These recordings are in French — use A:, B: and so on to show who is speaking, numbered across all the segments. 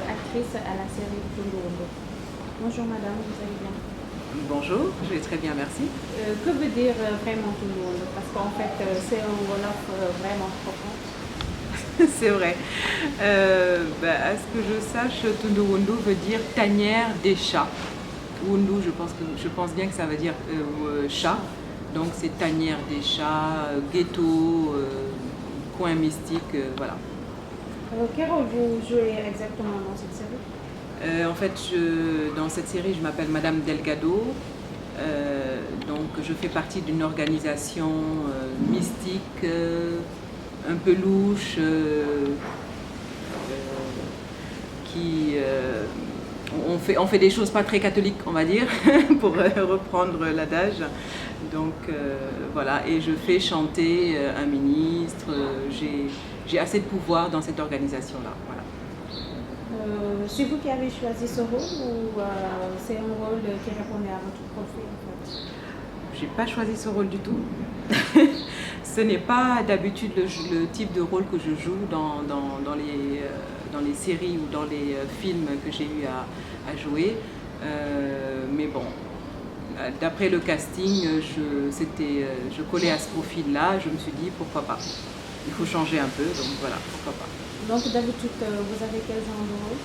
A: actrice à la série Tunduondo. Bonjour madame, vous allez bien?
B: Bonjour, je vais très bien, merci.
A: Que veut dire vraiment Tunduondo? Parce qu'en fait, c'est un Wolof vraiment profond.
B: C'est vrai. À ce que je sache, Tunduwundu veut dire tanière des chats. Wundu, je pense bien que ça veut dire chat. Donc c'est tanière des chats, ghetto, coin mystique, voilà.
A: Quel rôle vous jouez exactement dans cette série?
B: En fait, dans cette série, je m'appelle Madame Delgado. Donc je fais partie d'une organisation mystique, un peu louche, qui on fait des choses pas très catholiques, on va dire, pour reprendre l'adage. Donc voilà, et je fais chanter un ministre. J'ai assez de pouvoir dans cette organisation-là. Voilà.
A: C'est vous qui avez choisi ce rôle ou c'est un rôle qui répondait à votre profil en fait?
B: J'ai pas choisi ce rôle du tout. Ce n'est pas d'habitude le type de rôle que je joue dans les séries ou dans les films que j'ai eu à jouer. Mais bon, d'après le casting, je collais à ce profil-là. Je me suis dit pourquoi pas. Il faut changer un peu, donc voilà, pourquoi pas.
A: Donc d'habitude, vous avez quel genre de rôle?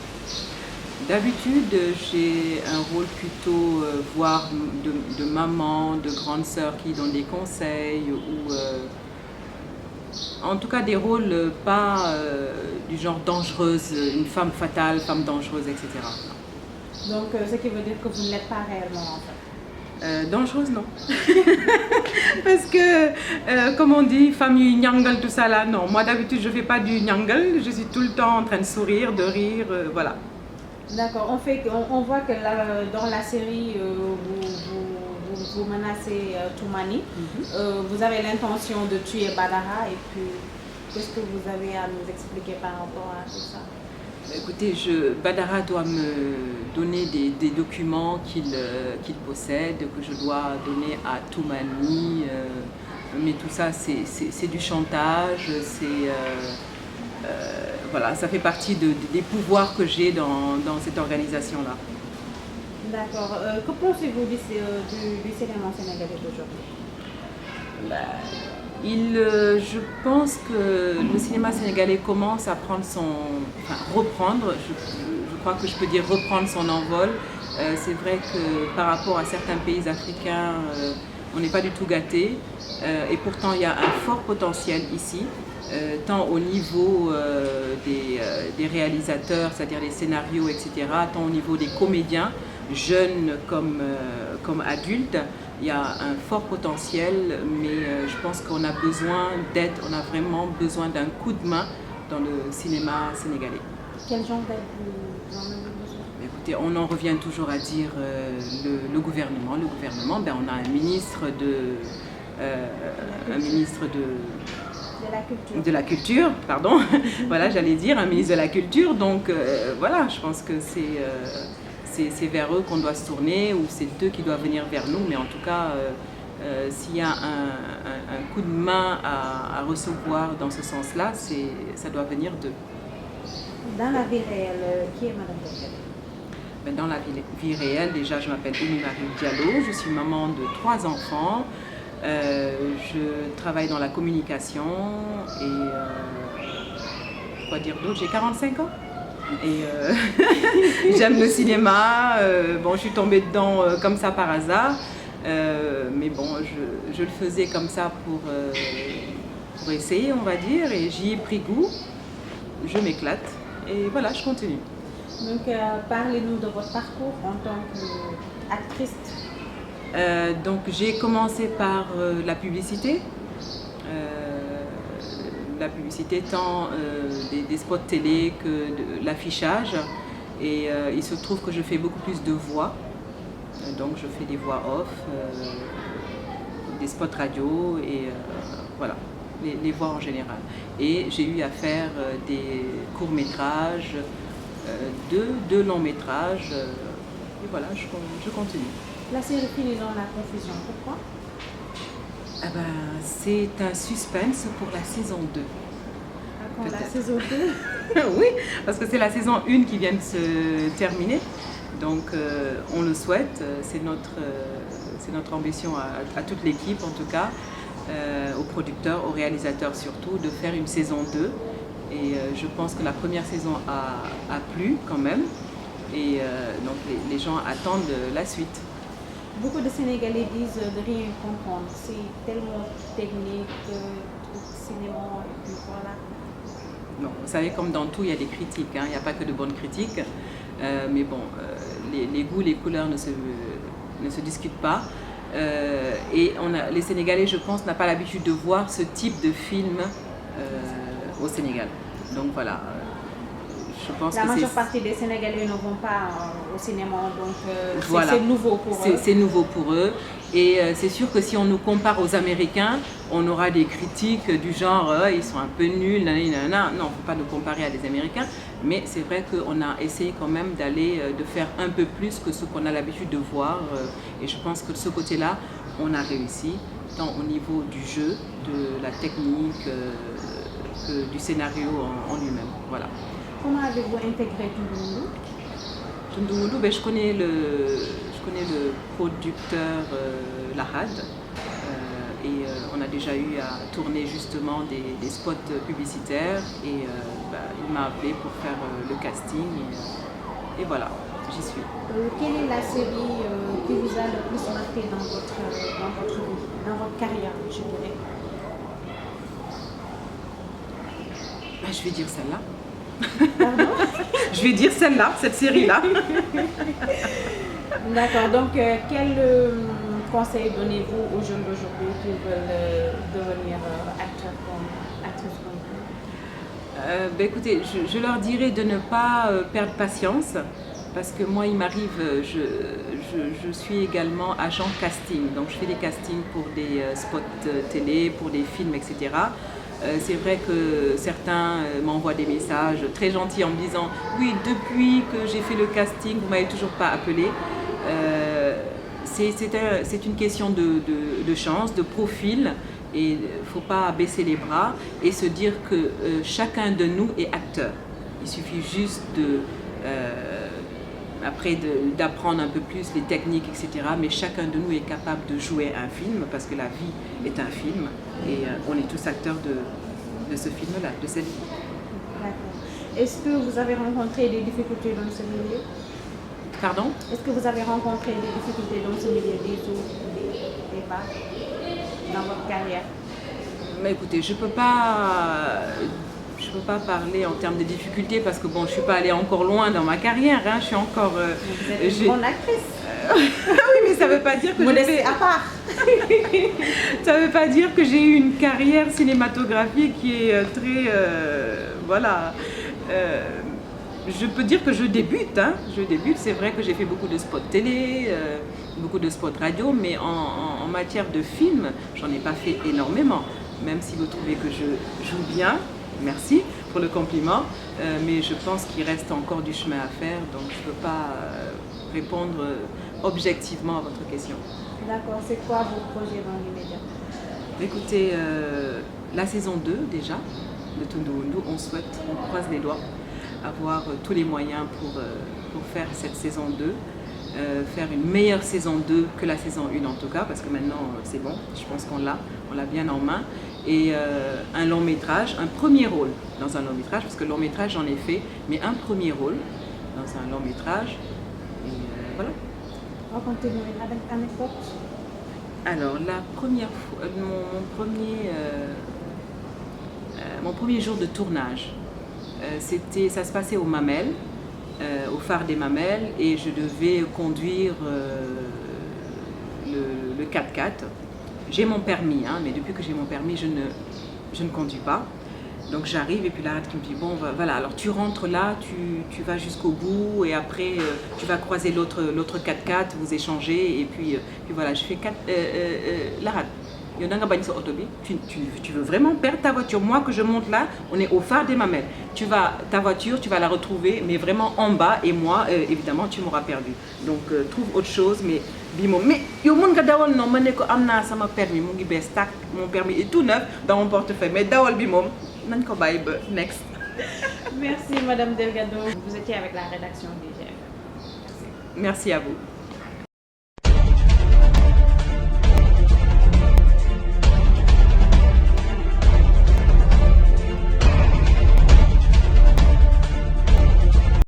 B: D'habitude, j'ai un rôle plutôt voire de maman, de grande sœur qui donne des conseils ou en tout cas des rôles pas du genre dangereuse, une femme fatale, femme dangereuse, etc.
A: Donc ce qui veut dire que vous ne l'êtes pas réellement en fait.
B: Dangereuse, non. Parce que, comme on dit, femme yu nyangal, tout ça là, non. Moi d'habitude, je fais pas du nyangal, je suis tout le temps en train de sourire, de rire, voilà.
A: D'accord, on voit que là, dans la série, vous menacez Toumani. Vous avez l'intention de tuer Badara et puis qu'est-ce que vous avez à nous expliquer par rapport à tout ça?
B: Écoutez, Badara doit me donner des documents qu'il possède, que je dois donner à Toumani. Mais tout ça, c'est du chantage, voilà, ça fait partie des pouvoirs que j'ai dans cette organisation-là.
A: D'accord. Que pensez-vous du cinéma sénégalais d'aujourd'hui?
B: Je pense que le cinéma sénégalais commence à reprendre, je crois que je peux dire reprendre son envol. C'est vrai que par rapport à certains pays africains, on n'est pas du tout gâtés. Et pourtant, il y a un fort potentiel ici. Tant au niveau des réalisateurs, c'est-à-dire les scénarios, etc., tant au niveau des comédiens, jeunes comme adultes, il y a un fort potentiel, mais je pense qu'on a besoin d'aide, on a vraiment besoin d'un coup de main dans le cinéma sénégalais.
A: Quel genre d'aide vous en avez besoin?
B: Écoutez, on en revient toujours à dire le gouvernement. Le gouvernement, on a un ministre de la culture, pardon. Voilà, j'allais dire un ministre de la culture. Donc voilà, je pense que c'est vers eux qu'on doit se tourner ou c'est eux qui doivent venir vers nous. Mais en tout cas, s'il y a un coup de main à recevoir dans ce sens-là, ça doit venir d'eux.
A: Dans la vie réelle, qui est Madame Delgado?
B: Dans la vie réelle, déjà, je m'appelle Oumy-Marie Diallo, je suis maman de 3 enfants. Je travaille dans la communication et quoi dire d'autre, j'ai 45 ans et j'aime le cinéma. Je suis tombée dedans comme ça par hasard, mais bon, je le faisais comme ça pour essayer, on va dire, et j'y ai pris goût, je m'éclate et voilà, je continue.
A: Donc parlez-nous de votre parcours en tant qu'actrice.
B: Donc j'ai commencé par la publicité. La publicité tant des spots télé que de l'affichage. Et il se trouve que je fais beaucoup plus de voix. Donc je fais des voix off, des spots radio et voilà, les voix en général. Et j'ai eu à faire des courts-métrages, deux longs-métrages. Et voilà, je continue.
A: La série finit dans la confusion. Pourquoi?
B: C'est un suspense pour la saison 2.
A: quand la saison 2?
B: Oui, parce que c'est la saison 1 qui vient de se terminer. Donc on le souhaite, c'est notre ambition à toute l'équipe en tout cas, aux producteurs, aux réalisateurs surtout, de faire une saison 2. Et je pense que la première saison a plu quand même. Et donc les gens attendent la suite.
A: Beaucoup de Sénégalais disent de rien comprendre. C'est tellement technique, cinéma, et puis voilà.
B: Non, vous savez, comme dans tout, il y a des critiques, hein. Il n'y a pas que de bonnes critiques. Mais bon, les goûts, les couleurs ne se discutent pas. Et les Sénégalais, je pense, n'ont pas l'habitude de voir ce type de film au Sénégal. Donc voilà, je pense
A: la
B: que
A: majeure partie des Sénégalais ne vont pas au cinéma, donc
B: voilà.
A: C'est nouveau pour eux.
B: C'est nouveau pour eux. Et c'est sûr que si on nous compare aux Américains, on aura des critiques du genre ils sont un peu nuls, nanana. Non, il ne faut pas nous comparer à des Américains. Mais c'est vrai qu'on a essayé quand même de faire un peu plus que ce qu'on a l'habitude de voir. Et je pense que de ce côté-là, on a réussi, tant au niveau du jeu, de la technique, que du scénario en lui-même. Voilà.
A: Comment avez-vous intégré Tundu Moundou?
B: Tundu Moundou, je connais le producteur Lahad. Et on a déjà eu à tourner justement des spots publicitaires. Et il m'a appelé pour faire le casting. Et voilà, j'y suis.
A: Quelle est la série qui vous a le plus marqué dans votre vie, dans votre carrière, je dirais?
B: Je vais dire celle-là.
A: Pardon?
B: Je vais dire celle-là, cette série-là.
A: D'accord, donc quel conseil donnez-vous aux jeunes d'aujourd'hui qui veulent devenir acteurs comme actrices comme vous?
B: Écoutez, je leur dirais de ne pas perdre patience, parce que moi, il m'arrive, je suis également agent casting, donc je fais des castings pour des spots télé, pour des films, etc. C'est vrai que certains m'envoient des messages très gentils en me disant « Oui, depuis que j'ai fait le casting, vous ne m'avez toujours pas appelé. » C'est une question de chance, de profil, et il ne faut pas baisser les bras et se dire que chacun de nous est acteur. Il suffit juste d'apprendre un peu plus les techniques, etc. Mais chacun de nous est capable de jouer un film, parce que la vie est un film, et on est tous acteurs de ce film-là, de cette vie.
A: D'accord. Est-ce que vous avez rencontré des difficultés dans ce milieu?
B: Pardon?
A: Est-ce que vous avez rencontré des difficultés dans ce milieu, des hauts, des bas, dans votre carrière?
B: Mais écoutez, je peux pas parler en termes de difficultés, parce que bon, je ne suis pas allée encore loin dans ma carrière, hein. Je suis encore...
A: Vous êtes une bonne actrice.
B: Oui, mais ça ne veut pas dire que
A: à part.
B: Ça ne veut pas dire que j'ai eu une carrière cinématographique qui est très... voilà. Je peux dire que je débute, hein. Je débute, c'est vrai que j'ai fait beaucoup de spots télé, beaucoup de spots radio, mais en matière de film, j'en ai pas fait énormément. Même si vous trouvez que je joue bien, merci pour le compliment, mais je pense qu'il reste encore du chemin à faire, donc je ne peux pas répondre objectivement à votre question.
A: D'accord, c'est quoi vos projets dans l'immédiat?
B: Écoutez, la saison 2 déjà de Tundu Moundou, on croise les doigts, avoir tous les moyens pour faire cette saison 2, faire une meilleure saison 2 que la saison 1 en tout cas, parce que maintenant c'est bon, je pense qu'on l'a bien en main. Et un long métrage, un premier rôle dans un long métrage, parce que long métrage j'en ai fait, mais un premier rôle dans un long métrage, et voilà.
A: Racontez-nous une anecdote.
B: Alors la première fois, mon premier jour de tournage, ça se passait au Mamelles, au phare des Mamelles, et je devais conduire le 4x4. J'ai mon permis, hein, mais depuis que j'ai mon permis, je ne conduis pas. Donc j'arrive et puis l'arrête qui me dit, bon voilà, alors tu rentres là, tu vas jusqu'au bout et après tu vas croiser l'autre 4x4, vous échangez et puis voilà, je fais l'arrête. yow da nga bañ sa auto bi tu veux vraiment perdre ta voiture. Moi que je monte là, on est au phare des Mamelles. Ta voiture, tu vas la retrouver, mais vraiment en bas. Et moi, évidemment, tu m'auras perdu. Donc trouve autre chose, mais bi moom mais yow mën nga dawal non ma ne ko am naa sama permis mu ngi bees tàkk, mon permis est tout neuf dans mon portefeuille, mais dawal bi moom nañ ko bàyyi ba next.
A: Merci Madame Delgado. Vous étiez avec la rédaction d'IGFM.
B: Merci à vous.